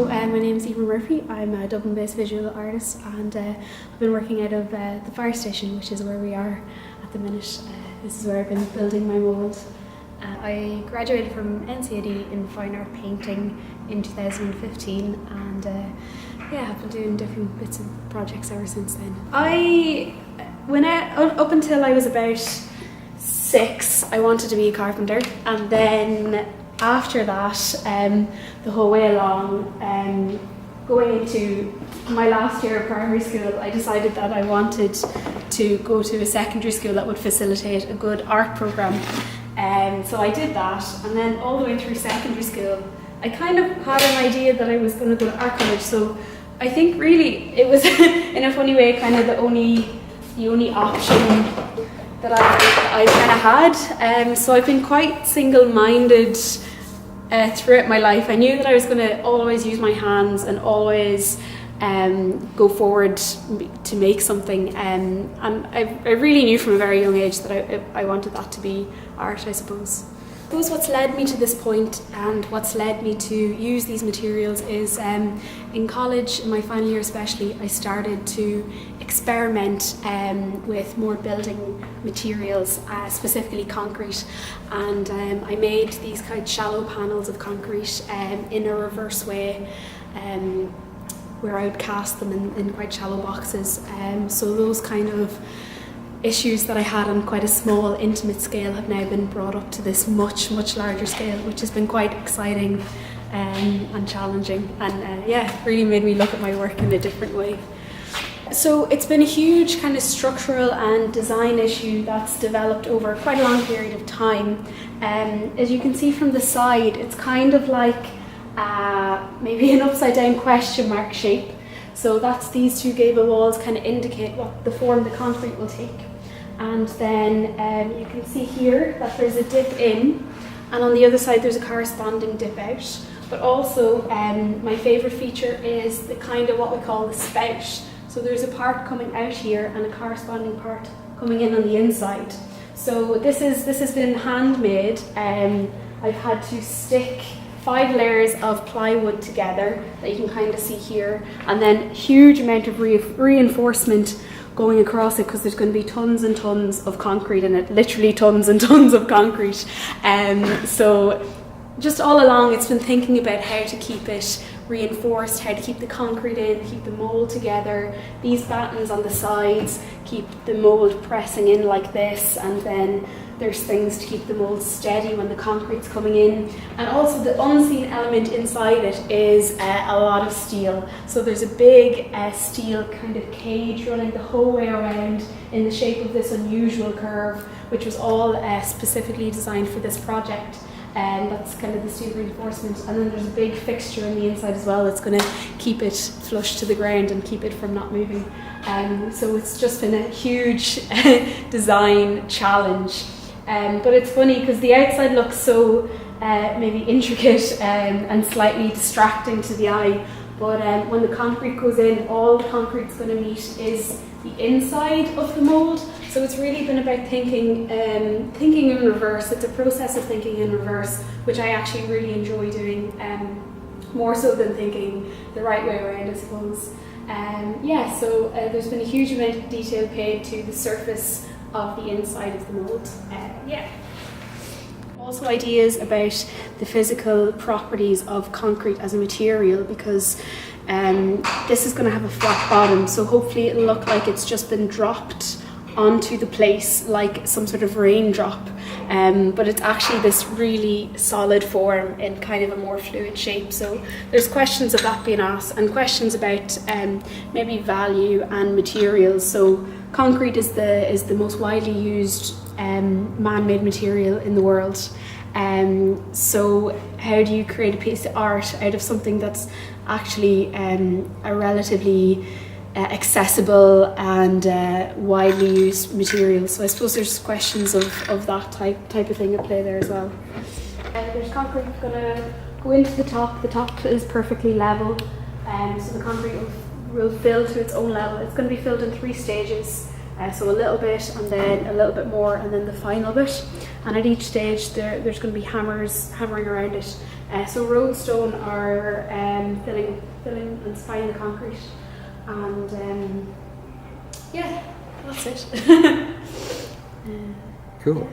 My name is Eimear Murphy. I'm a Dublin-based visual artist, and I've been working out of the fire station, which is where we are at the minute. This is where I've been building my mould. I graduated from NCAD in fine art painting in 2015, and I've been doing different bits of projects ever since then. Up until I was about 6, I wanted to be a carpenter, and then after that, the whole way along, going into my last year of primary school, I decided that I wanted to go to a secondary school that would facilitate a good art programme. So I did that, and then all the way through secondary school, I kind of had an idea that I was going to go to art college. So I think really it was, in a funny way, kind of the only option that I kind of had. So I've been quite single-minded throughout my life. I knew that I was going to always use my hands and always go forward to make something, and I really knew from a very young age that I wanted that to be art, I suppose. I suppose what's led me to this point and what's led me to use these materials is in college, in my final year especially, I started to experiment with more building materials, specifically concrete, and I made these kind of shallow panels of concrete in a reverse way, where I would cast them in quite shallow boxes. So those kind of issues that I had on quite a small, intimate scale have now been brought up to this much larger scale, which has been quite exciting and challenging, and really made me look at my work in a different way. So it's been a huge kind of structural and design issue that's developed over quite a long period of time. As you can see from the side, it's kind of like maybe an upside down question mark shape. So that's these two gable walls kind of indicate what the form the concrete will take. And then you can see here that there's a dip in, and on the other side there's a corresponding dip out. But also my favourite feature is the kind of what we call the spout. So there's a part coming out here and a corresponding part coming in on the inside. So this has been handmade. I've had to stick 5 layers of plywood together that you can kind of see here, and then huge amount of reinforcement going across it, because there's going to be tons and tons of concrete in it, literally tons and tons of concrete. So just all along it's been thinking about how to keep it reinforced, how to keep the concrete in, keep the mould together. These battens on the sides keep the mould pressing in like this, and then there's things to keep the mould steady when the concrete's coming in. And also the unseen element inside it is a lot of steel. So there's a big steel kind of cage running the whole way around in the shape of this unusual curve, which was all specifically designed for this project. And that's kind of the steel reinforcement. And then there's a big fixture on the inside as well that's going to keep it flush to the ground and keep it from not moving. So it's just been a huge design challenge. But it's funny because the outside looks so maybe intricate and slightly distracting to the eye, but when the concrete goes in, all the concrete's going to meet is the inside of the mould. So it's really been about thinking in reverse. It's a process of thinking in reverse, which I actually really enjoy doing, more so than thinking the right way around, I suppose. So there's been a huge amount of detail paid to the surface of the inside of the mould. Also ideas about the physical properties of concrete as a material, because this is going to have a flat bottom, so hopefully it'll look like it's just been dropped onto the place like some sort of raindrop, but it's actually this really solid form in kind of a more fluid shape. So there's questions of that being asked, and questions about maybe value and materials. So concrete is the most widely used man-made material in the world. So how do you create a piece of art out of something that's actually a relatively accessible and widely used material? So I suppose there's questions of that type of thing at play there as well. There's concrete going to go into the top. The top is perfectly level, so the concrete will fill to its own level. It's going to be filled in 3 stages. So a little bit, and then a little bit more, and then the final bit. And at each stage there's going to be hammering around it So roadstone are filling and supplying the concrete, and yeah, that's it. Cool.